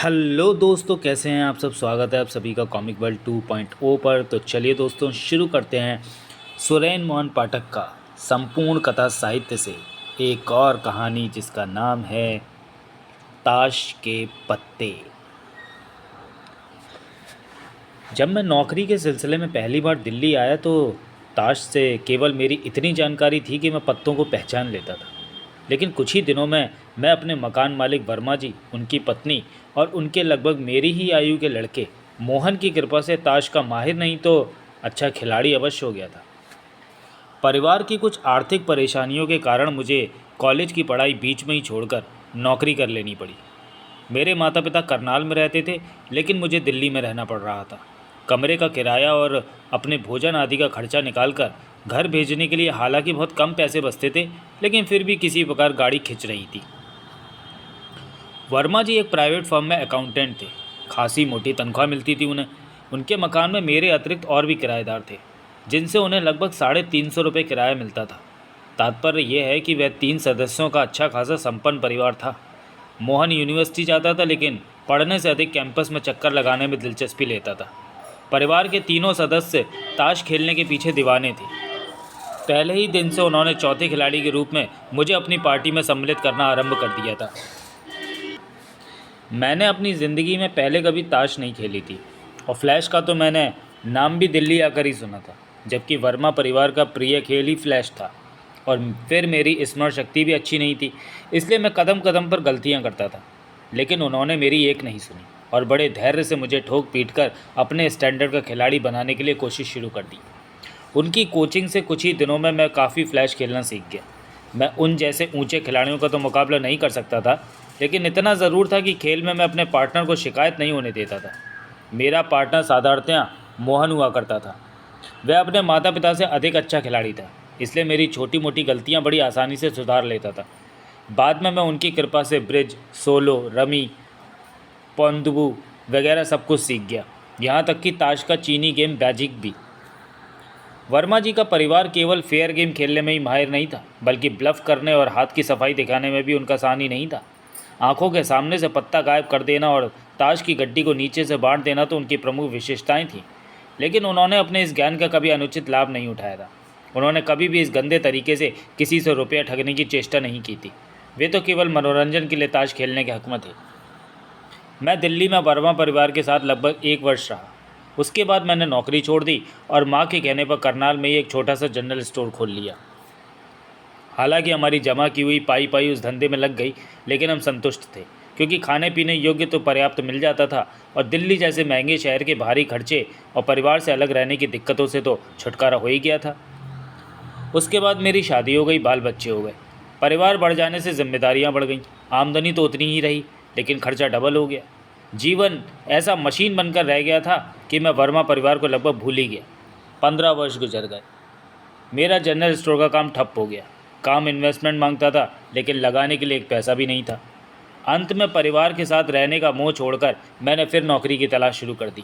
Hello दोस्तों, कैसे हैं आप सब। स्वागत है आप सभी का कॉमिक वर्ल्ड 2.0 पर। तो चलिए दोस्तों, शुरू करते हैं सुरैन मोहन पाठक का संपूर्ण कथा साहित्य से एक और कहानी जिसका नाम है ताश के पत्ते। जब मैं नौकरी के सिलसिले में पहली बार दिल्ली आया तो ताश से केवल मेरी इतनी जानकारी थी कि मैं पत्तों को पहचान लेता था। लेकिन कुछ ही दिनों में मैं अपने मकान मालिक वर्मा जी, उनकी पत्नी और उनके लगभग मेरी ही आयु के लड़के मोहन की कृपा से ताश का माहिर नहीं तो अच्छा खिलाड़ी अवश्य हो गया था। परिवार की कुछ आर्थिक परेशानियों के कारण मुझे कॉलेज की पढ़ाई बीच में ही छोड़कर नौकरी कर लेनी पड़ी। मेरे माता पिता करनाल में रहते थे, लेकिन मुझे दिल्ली में रहना पड़ रहा था। कमरे का किराया और अपने भोजन आदि का खर्चा निकालकर घर भेजने के लिए हालांकि बहुत कम पैसे बचते थे, लेकिन फिर भी किसी प्रकार गाड़ी खिंच रही थी। वर्मा जी एक प्राइवेट फर्म में अकाउंटेंट थे। खासी मोटी तनख्वाह मिलती थी उन्हें। उनके मकान में मेरे अतिरिक्त और भी किराएदार थे, जिनसे उन्हें लगभग 350 रुपये किराया मिलता था। तात्पर्य यह है कि वह 3 सदस्यों का अच्छा खासा संपन्न परिवार था। मोहन यूनिवर्सिटी जाता था, लेकिन पढ़ने से अधिक कैंपस में चक्कर लगाने में दिलचस्पी लेता था। परिवार के तीनों सदस्य ताश खेलने के पीछे दीवाने थे। पहले ही दिन से उन्होंने चौथे खिलाड़ी के रूप में मुझे अपनी पार्टी में सम्मिलित करना आरंभ कर दिया था। मैंने अपनी ज़िंदगी में पहले कभी ताश नहीं खेली थी, और फ्लैश का तो मैंने नाम भी दिल्ली आकर ही सुना था, जबकि वर्मा परिवार का प्रिय खेल ही फ्लैश था। और फिर मेरी स्मरण शक्ति भी अच्छी नहीं थी, इसलिए मैं कदम कदम पर गलतियां करता था। लेकिन उन्होंने मेरी एक नहीं सुनी और बड़े धैर्य से मुझे ठोक पीट कर अपने स्टैंडर्ड का खिलाड़ी बनाने के लिए कोशिश शुरू कर दी। उनकी कोचिंग से कुछ ही दिनों में मैं काफ़ी फ्लैश खेलना सीख गया। मैं उन जैसे ऊंचे खिलाड़ियों का तो मुकाबला नहीं कर सकता था, लेकिन इतना ज़रूर था कि खेल में मैं अपने पार्टनर को शिकायत नहीं होने देता था। मेरा पार्टनर साधारणतया मोहन हुआ करता था। वह अपने माता पिता से अधिक अच्छा खिलाड़ी था, इसलिए मेरी छोटी मोटी गलतियां बड़ी आसानी से सुधार लेता था। बाद में मैं उनकी कृपा से ब्रिज, सोलो, रमी, पोंदुबू वगैरह सब कुछ सीख गया, यहाँ तक कि ताश का चीनी गेम बैजिक भी। वर्मा जी का परिवार केवल फेयर गेम खेलने में ही माहिर नहीं था, बल्कि ब्लफ करने और हाथ की सफाई दिखाने में भी उनका सानी नहीं था। आंखों के सामने से पत्ता गायब कर देना और ताश की गड्डी को नीचे से बांट देना तो उनकी प्रमुख विशेषताएं थीं। लेकिन उन्होंने अपने इस ज्ञान का कभी अनुचित लाभ नहीं उठाया था। उन्होंने कभी भी इस गंदे तरीके से किसी से रुपया ठगने की चेष्टा नहीं की थी। वे तो केवल मनोरंजन के लिए ताश खेलने के हक में थे। मैं दिल्ली में वर्मा परिवार के साथ लगभग 1 वर्ष रहा। उसके बाद मैंने नौकरी छोड़ दी और माँ के कहने पर करनाल में ही एक छोटा सा जनरल स्टोर खोल लिया। हालांकि हमारी जमा की हुई पाई उस धंधे में लग गई, लेकिन हम संतुष्ट थे, क्योंकि खाने पीने योग्य तो पर्याप्त मिल जाता था और दिल्ली जैसे महंगे शहर के भारी खर्चे और परिवार से अलग रहने की दिक्कतों से तो छुटकारा हो ही गया था। उसके बाद मेरी शादी हो गई, बाल बच्चे हो गए। परिवार बढ़ जाने से जिम्मेदारियां बढ़ गईं। आमदनी तो उतनी ही रही, लेकिन खर्चा डबल हो गया। जीवन ऐसा मशीन बनकर रह गया था कि मैं वर्मा परिवार को लगभग भूल ही गया। 15 वर्ष गुजर गए। मेरा जनरल स्टोर का काम ठप हो गया। काम इन्वेस्टमेंट मांगता था, लेकिन लगाने के लिए एक पैसा भी नहीं था। अंत में परिवार के साथ रहने का मोह छोड़कर मैंने फिर नौकरी की तलाश शुरू कर दी।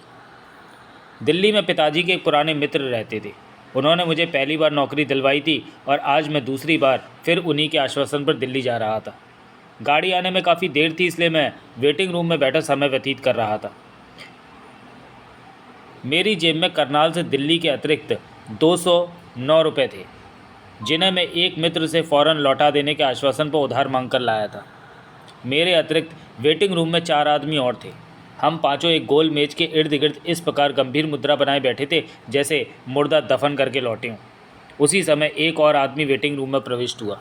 दिल्ली में पिताजी के एक पुराने मित्र रहते थे। उन्होंने मुझे पहली बार नौकरी दिलवाई थी और आज मैं दूसरी बार फिर उन्हीं के आश्वासन पर दिल्ली जा रहा था। गाड़ी आने में काफ़ी देर थी, इसलिए मैं वेटिंग रूम में बैठा समय व्यतीत कर रहा था। मेरी जेब में करनाल से दिल्ली के अतिरिक्त 209 रुपये थे, जिन्हें मैं एक मित्र से फ़ौरन लौटा देने के आश्वासन पर उधार मांग कर लाया था। मेरे अतिरिक्त वेटिंग रूम में 4 आदमी और थे। हम पांचों एक गोल मेज के इर्द गिर्द इस प्रकार गंभीर मुद्रा बनाए बैठे थे जैसे मुर्दा दफन करके लौटे हों। उसी समय एक और आदमी वेटिंग रूम में प्रविष्ट हुआ।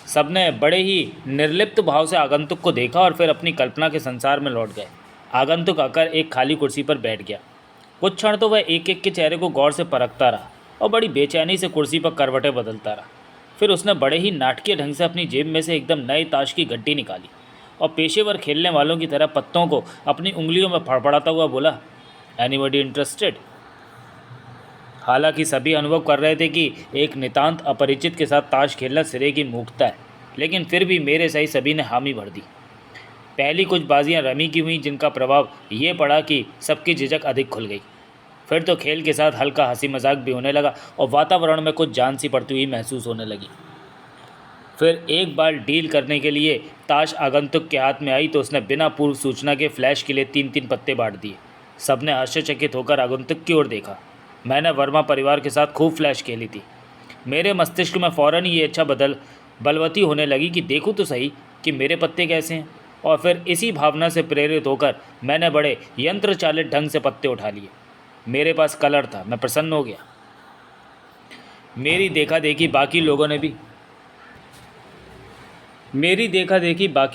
सबने बड़े ही निर्लिप्त भाव से आगंतुक को देखा और फिर अपनी कल्पना के संसार में लौट गए। आगंतुक आकर एक खाली कुर्सी पर बैठ गया। कुछ क्षण तो वह एक एक के चेहरे को गौर से परखता रहा और बड़ी बेचैनी से कुर्सी पर करवटें बदलता रहा। फिर उसने बड़े ही नाटकीय ढंग से अपनी जेब में से एकदम नए ताश की गड्डी निकाली और पेशेवर खेलने वालों की तरह पत्तों को अपनी उंगलियों में फड़फड़ाता हुआ बोला, एनीबॉडी इंटरेस्टेड। हालांकि सभी अनुभव कर रहे थे कि एक नितांत अपरिचित के साथ ताश खेलना सिरे की मूर्खता है, लेकिन फिर भी मेरे सही सभी ने हामी भर दी। पहली कुछ बाजियां रमी की हुई, जिनका प्रभाव ये पड़ा कि सबकी झिझक अधिक खुल गई। फिर तो खेल के साथ हल्का हंसी मजाक भी होने लगा और वातावरण में कुछ जान सी पड़ती हुई महसूस होने लगी। फिर एक बार डील करने के लिए ताश आगंतुक के हाथ में आई तो उसने बिना पूर्व सूचना के फ्लैश के लिए 3-3 पत्ते बांट दिए। सबने आश्चर्यचकित होकर आगंतुक की ओर देखा। मैंने वर्मा परिवार के साथ खूब फ्लैश खेली थी। मेरे मस्तिष्क में फ़ौरन ही ये इच्छा बलवती होने लगी कि देखूँ तो सही कि मेरे पत्ते कैसे हैं, और फिर इसी भावना से प्रेरित होकर मैंने बड़े यंत्र चालित ढंग से पत्ते उठा लिए। मेरे पास कलर था, मैं प्रसन्न हो गया। मेरी देखा देखी बाकी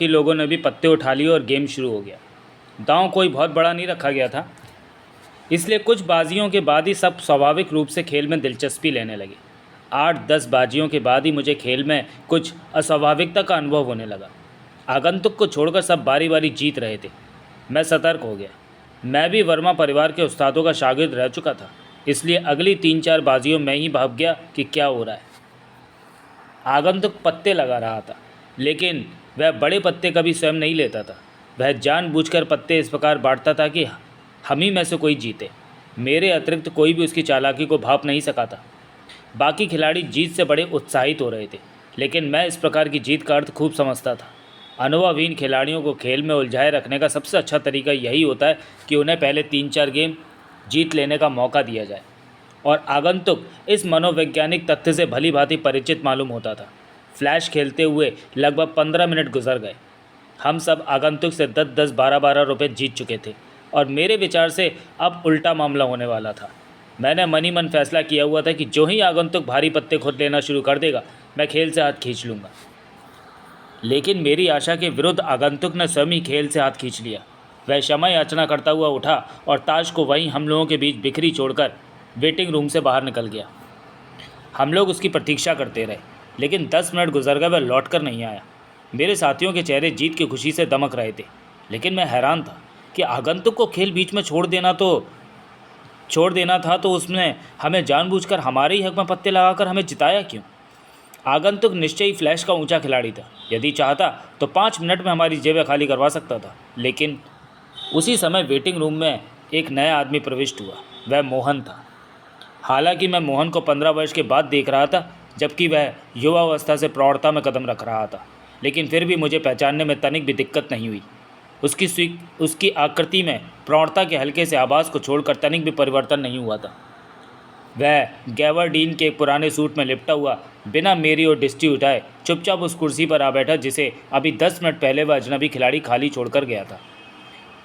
लोगों ने भी पत्ते उठा लिए और गेम शुरू हो गया। दांव कोई बहुत बड़ा नहीं रखा गया था, इसलिए कुछ बाजियों के बाद ही सब स्वाभाविक रूप से खेल में दिलचस्पी लेने लगे। 8-10 बाजियों के बाद ही मुझे खेल में कुछ अस्वाभाविकता का अनुभव होने लगा। आगंतुक को छोड़कर सब बारी बारी जीत रहे थे। मैं सतर्क हो गया। मैं भी वर्मा परिवार के उस्तादों का शागिर्द रह चुका था, इसलिए अगली 3-4 बाजियों में ही भाग गया कि क्या हो रहा है। आगंतुक पत्ते लगा रहा था, लेकिन वह बड़े पत्ते कभी स्वयं नहीं लेता था। वह जानबूझकर पत्ते इस प्रकार बांटता था कि हम ही में से कोई जीते। मेरे अतिरिक्त कोई भी उसकी चालाकी को भांप नहीं सका था। बाकी खिलाड़ी जीत से बड़े उत्साहित हो रहे थे, लेकिन मैं इस प्रकार की जीत का अर्थ खूब समझता था। अनुभवहीन खिलाड़ियों को खेल में उलझाए रखने का सबसे अच्छा तरीका यही होता है कि उन्हें पहले 3-4 गेम जीत लेने का मौका दिया जाए, और आगंतुक इस मनोवैज्ञानिक तथ्य से भली भांति परिचित मालूम होता था। फ्लैश खेलते हुए लगभग 15 मिनट गुजर गए। हम सब आगंतुक से 10-10, 12-12 रुपये जीत चुके थे, और मेरे विचार से अब उल्टा मामला होने वाला था। मैंने मन ही मन फैसला किया हुआ था कि जो ही आगंतुक भारी पत्ते खुद लेना शुरू कर देगा, मैं खेल से हाथ खींच लूँगा। लेकिन मेरी आशा के विरुद्ध आगंतुक ने स्वयं ही खेल से हाथ खींच लिया। वह क्षमा याचना करता हुआ उठा और ताश को वहीं हम लोगों के बीच बिखरी छोड़कर वेटिंग रूम से बाहर निकल गया। हम लोग उसकी प्रतीक्षा करते रहे, लेकिन 10 मिनट गुजर गए, वह लौट कर नहीं आया। मेरे साथियों के चेहरे जीत की खुशी से दमक रहे थे, लेकिन मैं हैरान था कि आगंतुक को खेल बीच में छोड़ देना था तो उसने हमें जानबूझकर हमारे ही हक में पत्ते लगाकर हमें जिताया क्यों? आगंतुक निश्चय ही फ्लैश का ऊंचा खिलाड़ी था। यदि चाहता तो 5 मिनट में हमारी जेबें खाली करवा सकता था। लेकिन उसी समय वेटिंग रूम में एक नया आदमी प्रविष्ट हुआ। वह मोहन था। हालांकि मैं मोहन को 15 वर्ष के बाद देख रहा था, जबकि वह युवावस्था से प्रौढ़ता में कदम रख रहा था, लेकिन फिर भी मुझे पहचानने में तनिक भी दिक्कत नहीं हुई। उसकी आकृति में प्रौढ़ता के हल्के से आभास को छोड़कर तनिक भी परिवर्तन नहीं हुआ था। वह गैवर्डीन के एक पुराने सूट में लिपटा हुआ, बिना मेरी और दृष्टि उठाए चुपचाप उस कुर्सी पर आ बैठा जिसे अभी 10 मिनट पहले वह अजनबी खिलाड़ी खाली छोड़कर गया था।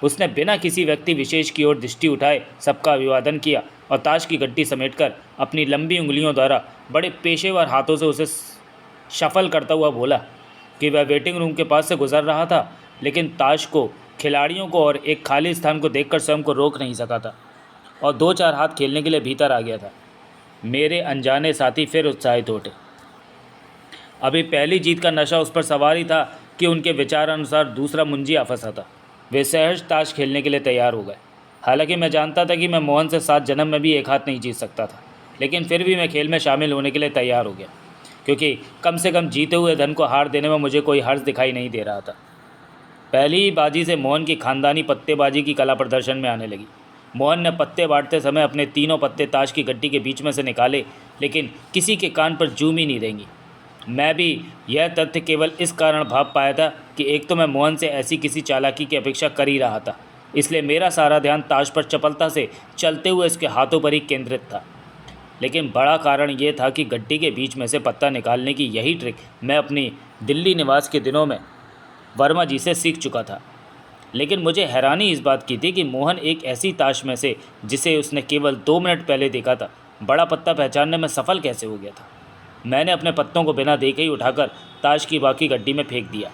उसने बिना किसी व्यक्ति विशेष की ओर दृष्टि उठाए सबका अभिवादन किया और ताश की गड्डी समेटकर अपनी लंबी उंगलियों द्वारा बड़े पेशेवर हाथों से उसे शफल करता हुआ बोला कि वह वेटिंग रूम के पास से गुजर रहा था, लेकिन ताश को, खिलाड़ियों को और एक खाली स्थान को देखकर स्वयं को रोक नहीं सका था और 2-4 हाथ खेलने के लिए भीतर आ गया था। मेरे अनजाने साथी फिर उत्साहित उठे। अभी पहली जीत का नशा उस पर सवार ही था कि उनके विचार अनुसार दूसरा मुंजी आ फंसा था। वे सहज ताश खेलने के लिए तैयार हो गए। हालांकि मैं जानता था कि मैं मोहन से 7 जन्म में भी एक हाथ नहीं जीत सकता था, लेकिन फिर भी मैं खेल में शामिल होने के लिए तैयार हो गया, क्योंकि कम से कम जीते हुए धन को हार देने में मुझे कोई हर्ष दिखाई नहीं दे रहा था। पहली ही बाजी से मोहन की खानदानी पत्तेबाजी की कला प्रदर्शन में आने लगी। मोहन ने पत्ते बांटते समय अपने तीनों पत्ते ताश की गड्डी के बीच में से निकाले, लेकिन किसी के कान पर जूम ही नहीं देंगी। मैं भी यह तथ्य केवल इस कारण भाप पाया था कि एक तो मैं मोहन से ऐसी किसी चालाकी की अपेक्षा कर ही रहा था, इसलिए मेरा सारा ध्यान ताश पर चपलता से चलते हुए इसके हाथों पर ही केंद्रित था। लेकिन बड़ा कारण ये था कि गड्डी के बीच में से पत्ता निकालने की यही ट्रिक मैं अपनी दिल्ली निवास के दिनों में वर्मा जी से सीख चुका था। लेकिन मुझे हैरानी इस बात की थी कि मोहन एक ऐसी ताश में से जिसे उसने केवल 2 मिनट पहले देखा था, बड़ा पत्ता पहचानने में सफल कैसे हो गया था। मैंने अपने पत्तों को बिना देखे ही उठाकर ताश की बाकी गड्डी में फेंक दिया।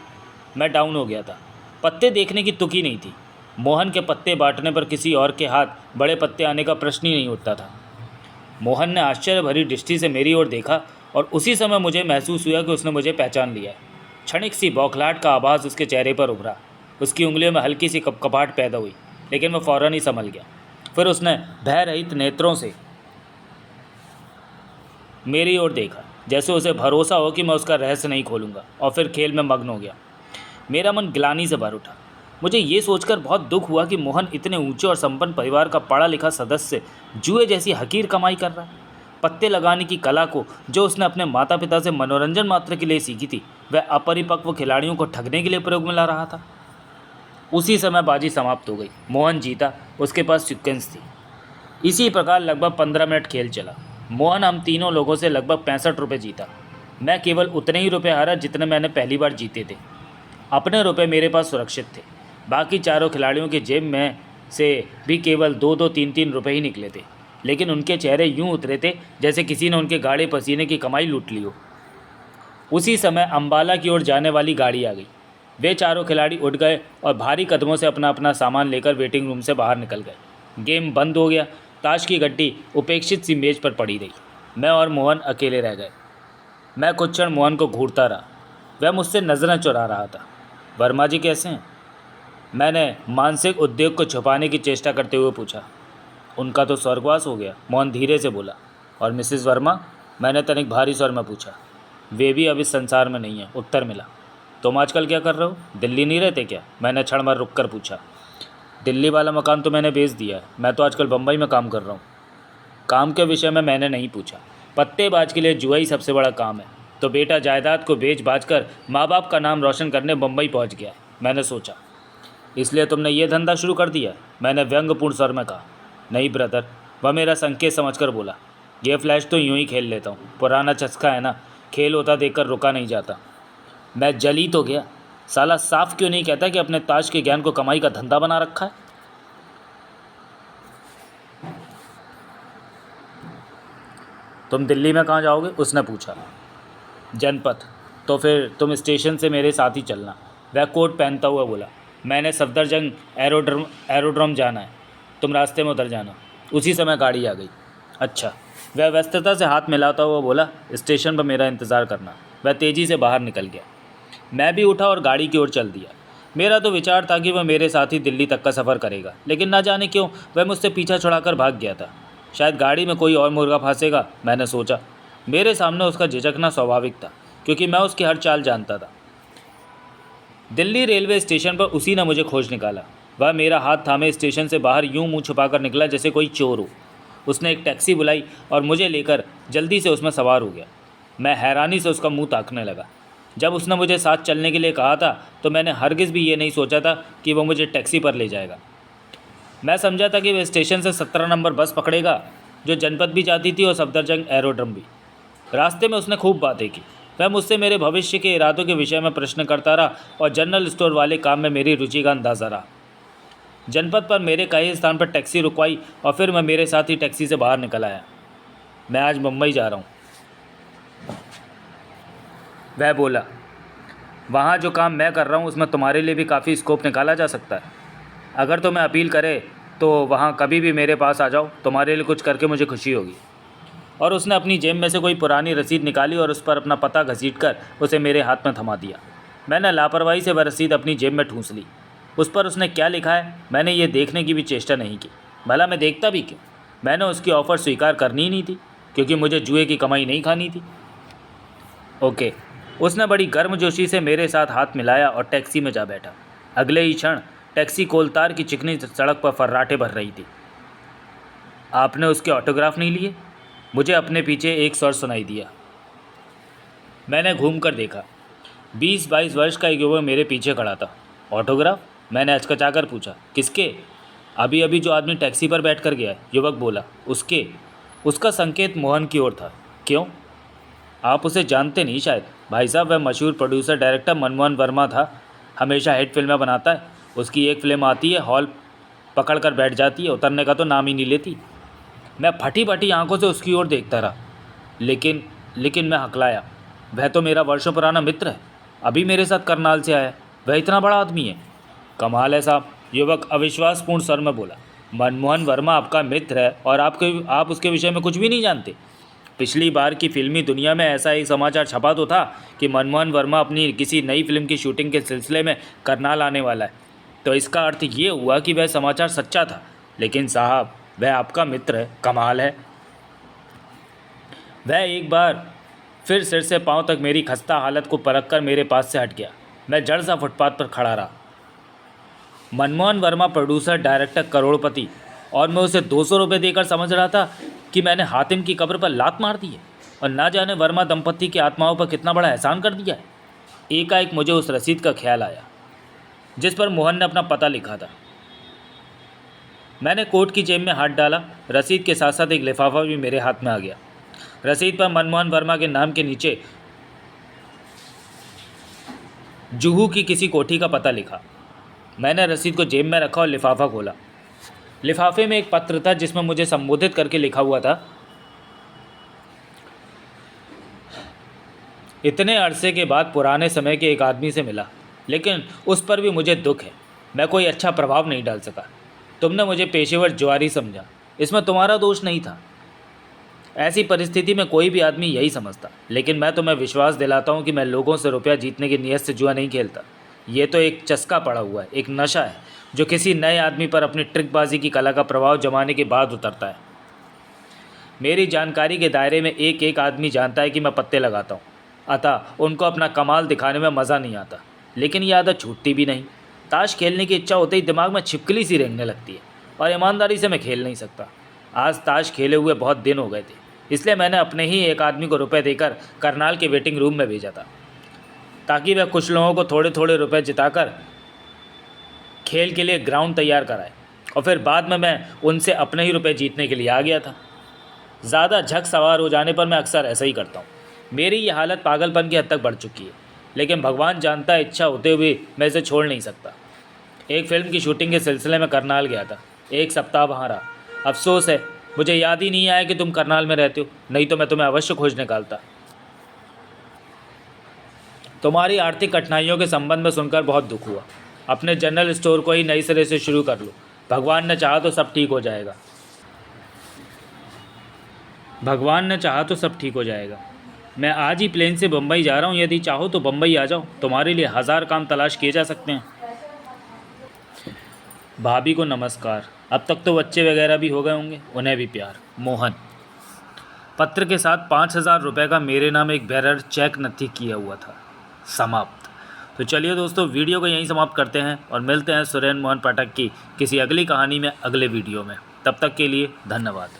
मैं डाउन हो गया था। पत्ते देखने की तुक ही नहीं थी। मोहन के पत्ते बांटने पर किसी और के हाथ बड़े पत्ते आने का प्रश्न ही नहीं उठता था। मोहन ने आश्चर्य भरी दृष्टि से मेरी ओर देखा और उसी समय मुझे महसूस हुआ कि उसने मुझे पहचान लिया है। क्षणिक सी बौखलाहट का आभास उसके चेहरे पर उभरा। उसकी उंगलियों में हल्की सी कपकपाहट पैदा हुई, लेकिन वह फौरन ही संभल गया। फिर उसने भय रहित नेत्रों से मेरी ओर देखा, जैसे उसे भरोसा हो कि मैं उसका रहस्य नहीं खोलूँगा, और फिर खेल में मग्न हो गया। मेरा मन ग्लानि से भर उठा। मुझे ये सोचकर बहुत दुख हुआ कि मोहन इतने ऊंचे और संपन्न परिवार का पढ़ा लिखा सदस्य जुए जैसी हकीर कमाई कर रहा है। पत्ते लगाने की कला को जो उसने अपने माता पिता से मनोरंजन मात्र के लिए सीखी थी, वह अपरिपक्व खिलाड़ियों को ठगने के लिए प्रयोग में ला रहा था। उसी समय बाजी समाप्त हो गई। मोहन जीता, उसके पास सीक्वेंस थी। इसी प्रकार लगभग 15 मिनट खेल चला। मोहन हम तीनों लोगों से लगभग 65 रुपये जीता। मैं केवल उतने ही रुपये हारा जितने मैंने पहली बार जीते थे। अपने रुपये मेरे पास सुरक्षित थे। बाकी चारों खिलाड़ियों के जेब में से भी केवल 2-2, 3-3 रुपये ही निकले थे, लेकिन उनके चेहरे यूं उतरे थे जैसे किसी ने उनके गाढ़े पसीने की कमाई लूट ली हो। उसी समय अंबाला की ओर जाने वाली गाड़ी आ गई। वे चारों खिलाड़ी उठ गए और भारी कदमों से अपना अपना सामान लेकर वेटिंग रूम से बाहर निकल गए। गेम बंद हो गया। ताश की गड्डी उपेक्षित सी मेज पर पड़ी रही। मैं और मोहन अकेले रह गए। मैं कुछ क्षण मोहन को घूरता रहा। वह मुझसे नजरें चुरा रहा था। वर्मा जी कैसे हैं? मैंने मानसिक उद्वेग को छुपाने की चेष्टा करते हुए पूछा। उनका तो स्वर्गवास हो गया, मोहन धीरे से बोला। और मिसेस वर्मा? मैंने तनिक भारी स्वर में पूछा। वे भी अब इस संसार में नहीं है, उत्तर मिला। तुम आजकल क्या कर रहे हो? दिल्ली नहीं रहते क्या? मैंने क्षण भर रुक कर पूछा। दिल्ली वाला मकान तो मैंने बेच दिया है। मैं तो आजकल बम्बई में काम कर रहा हूँ। काम के विषय में मैंने नहीं पूछा। पत्तेबाज के लिए जुआ ही सबसे बड़ा काम है, तो बेटा जायदाद को बेच बाच कर माँ बाप का नाम रोशन करने बम्बई पहुँच गया है, मैंने सोचा। इसलिए तुमने ये धंधा शुरू कर दिया? मैंने व्यंग्यपूर्ण स्वर में कहा। नहीं ब्रदर, वह मेरा संकेत समझकर बोला। यह फ्लैश तो यूं ही खेल लेता हूँ, पुराना चस्का है ना, खेल होता देखकर रुका नहीं जाता। मैं जल ही तो गया। साला साफ क्यों नहीं कहता कि अपने ताश के ज्ञान को कमाई का धंधा बना रखा है? तुम दिल्ली में कहाँ जाओगे? उसने पूछा। जनपथ। तो फिर तुम स्टेशन से मेरे साथ ही चलना, वह कोट पहनता हुआ बोला। मैंने सफदरजंग एरोड्रोम जाना है, तुम रास्ते में उतर जाना। उसी समय गाड़ी आ गई। अच्छा, वह व्यस्तता से हाथ मिलाता हुआ बोला। स्टेशन पर मेरा इंतज़ार करना। वह तेज़ी से बाहर निकल गया। मैं भी उठा और गाड़ी की ओर चल दिया। मेरा तो विचार था कि वह मेरे साथ ही दिल्ली तक का सफ़र करेगा, लेकिन ना जाने क्यों वह मुझसे पीछा छुड़ाकर भाग गया था। शायद गाड़ी में कोई और मुर्गा फंसेगा, मैंने सोचा। मेरे सामने उसका झिझकना स्वाभाविक था, क्योंकि मैं उसकी हर चाल जानता था। दिल्ली रेलवे स्टेशन पर उसी ने मुझे खोज निकाला। वह मेरा हाथ थामे स्टेशन से बाहर यूं मुंह छुपाकर निकला जैसे कोई चोर हो। उसने एक टैक्सी बुलाई और मुझे लेकर जल्दी से उसमें सवार हो गया। मैं हैरानी से उसका मुंह ताकने लगा। जब उसने मुझे साथ चलने के लिए कहा था तो मैंने हरगिज़ भी ये नहीं सोचा था कि वह मुझे टैक्सी पर ले जाएगा। मैं समझा था कि वह स्टेशन से 17 नंबर बस पकड़ेगा, जो जनपद भी जाती थी और सफदरजंग एरोड्रम भी। रास्ते में उसने खूब बातें की। वह मुझसे मेरे भविष्य के इरादों के विषय में प्रश्न करता रहा और जनरल स्टोर वाले काम में मेरी रुचि का अंदाज़ा रहा। जनपद पर मेरे कई स्थान पर टैक्सी रुकवाई और फिर मैं मेरे साथ ही टैक्सी से बाहर निकल आया। मैं आज मुंबई जा रहा हूँ, वह बोला। वहाँ जो काम मैं कर रहा हूँ उसमें तुम्हारे लिए भी काफ़ी स्कोप निकाला जा सकता है। अगर तुम्हें अपील करे तो वहाँ कभी भी मेरे पास आ जाओ, तुम्हारे लिए कुछ करके मुझे खुशी होगी। और उसने अपनी जेब में से कोई पुरानी रसीद निकाली और उस पर अपना पता घसीटकर उसे मेरे हाथ में थमा दिया। मैंने लापरवाही से वह रसीद अपनी जेब में ठूंस ली। उस पर उसने क्या लिखा है मैंने ये देखने की भी चेष्टा नहीं की। भला मैं देखता भी क्यों? मैंने उसकी ऑफ़र स्वीकार करनी ही नहीं थी, क्योंकि मुझे जुए की कमाई नहीं खानी थी। ओके। उसने बड़ी गर्मजोशी से मेरे साथ हाथ मिलाया और टैक्सी में जा बैठा। अगले ही क्षण टैक्सी कोलतार की चिकनी सड़क पर फर्राटे भर रही थी। आपने उसके ऑटोग्राफ नहीं लिए? मुझे अपने पीछे एक स्वर सुनाई दिया। मैंने घूमकर देखा। 20-22 वर्ष का एक युवक मेरे पीछे खड़ा था। ऑटोग्राफ? मैंने हचकचाकर पूछा। किसके? अभी अभी जो आदमी टैक्सी पर बैठ कर गया है, युवक बोला। उसके? उसका संकेत मोहन की ओर था। क्यों? आप उसे जानते नहीं शायद। भाई साहब, वह मशहूर प्रोड्यूसर डायरेक्टर मनमोहन वर्मा था। हमेशा हिट फिल्में बनाता है। उसकी एक फिल्म आती है, हॉल पकड़ कर बैठ जाती है, उतरने का तो नाम ही नहीं लेती। मैं फटी फटी आंखों से उसकी ओर देखता रहा, लेकिन मैं हकलाया। वह तो मेरा वर्षों पुराना मित्र है, अभी मेरे साथ करनाल से आया। वह इतना बड़ा आदमी है? कमाल है साहब, युवक अविश्वासपूर्ण स्वर में बोला। मनमोहन वर्मा आपका मित्र है और आप उसके विषय में कुछ भी नहीं जानते? पिछली बार की फिल्मी दुनिया में ऐसा एक समाचार छपा तो था कि मनमोहन वर्मा अपनी किसी नई फिल्म की शूटिंग के सिलसिले में करनाल आने वाला है। तो इसका अर्थ ये हुआ कि वह समाचार सच्चा था। लेकिन साहब, वह आपका मित्र है। कमाल है। वह एक बार फिर सिर से पांव तक मेरी खस्ता हालत को परखकर मेरे पास से हट गया। मैं जड़ सा फुटपाथ पर खड़ा रहा। मनमोहन वर्मा प्रोड्यूसर डायरेक्टर करोड़पति, और मैं उसे 200 रुपये देकर समझ रहा था कि मैंने हातिम की कब्र पर लात मार दी है और ना जाने वर्मा दंपत्ति की आत्माओं पर कितना बड़ा एहसान कर दिया है। एकाएक मुझे उस रसीद का ख्याल आया जिस पर मोहन ने अपना पता लिखा था। मैंने कोट की जेब में हाथ डाला। रसीद के साथ साथ एक लिफाफा भी मेरे हाथ में आ गया। रसीद पर मनमोहन वर्मा के नाम के नीचे जुहू की किसी कोठी का पता लिखा। मैंने रसीद को जेब में रखा और लिफाफा खोला। लिफाफे में एक पत्र था जिसमें मुझे संबोधित करके लिखा हुआ था, इतने अरसे के बाद पुराने समय के एक आदमी से मिला, लेकिन उस पर भी मुझे दुख है। मैं कोई अच्छा प्रभाव नहीं डाल सका। तुमने मुझे पेशेवर जुआरी समझा, इसमें तुम्हारा दोष नहीं था। ऐसी परिस्थिति में कोई भी आदमी यही समझता, लेकिन मैं तुम्हें विश्वास दिलाता हूँ कि मैं लोगों से रुपया जीतने की नीयत से जुआ नहीं खेलता। ये तो एक चस्का पड़ा हुआ है, एक नशा है जो किसी नए आदमी पर अपनी ट्रिकबाजी की कला का प्रभाव जमाने के बाद उतरता है। मेरी जानकारी के दायरे में एक एक आदमी जानता है कि मैं पत्ते लगाता हूँ, अतः उनको अपना कमाल दिखाने में मज़ा नहीं आता, लेकिन ये आदत छूटती भी नहीं। ताश खेलने की इच्छा होते ही दिमाग में छिपकली सी रेंगने लगती है और ईमानदारी से मैं खेल नहीं सकता। आज ताश खेले हुए बहुत दिन हो गए थे, इसलिए मैंने अपने ही एक आदमी को रुपए देकर करनाल के वेटिंग रूम में भेजा था ताकि वह कुछ लोगों को थोड़े थोड़े रुपए जिताकर खेल के लिए ग्राउंड तैयार कराए, और फिर बाद में मैं उनसे अपने ही रुपए जीतने के लिए आ गया था। ज़्यादा झक सवार हो जाने पर मैं अक्सर ऐसा ही करता हूँ। मेरी ये हालत पागलपन की हद तक बढ़ चुकी है, लेकिन भगवान जानता है इच्छा होते हुए मैं इसे छोड़ नहीं सकता। एक फिल्म की शूटिंग के सिलसिले में करनाल गया था। एक सप्ताह वहाँ रहा। अफसोस है मुझे याद ही नहीं आया कि तुम करनाल में रहते हो, नहीं तो मैं तुम्हें अवश्य खोज निकालता। तुम्हारी आर्थिक कठिनाइयों के संबंध में सुनकर बहुत दुख हुआ। अपने जनरल स्टोर को ही नई सिरे से शुरू कर लो। भगवान ने चाहा तो सब ठीक हो जाएगा। भगवान ने चाहा तो सब ठीक हो जाएगा। मैं आज ही प्लेन से बम्बई जा रहा हूँ, यदि चाहो तो बम्बई आ जाओ। तुम्हारे लिए 1000 काम तलाश किए जा सकते हैं। भाभी को नमस्कार। अब तक तो बच्चे वगैरह भी हो गए होंगे, उन्हें भी प्यार, मोहन। पत्र के साथ 5000 रुपये का मेरे नाम एक बैरर चेक नथी किया हुआ था। समाप्त। तो चलिए दोस्तों, वीडियो को यहीं समाप्त करते हैं और मिलते हैं सुरेंद्र मोहन पाठक की किसी अगली कहानी में अगले वीडियो में। तब तक के लिए धन्यवाद।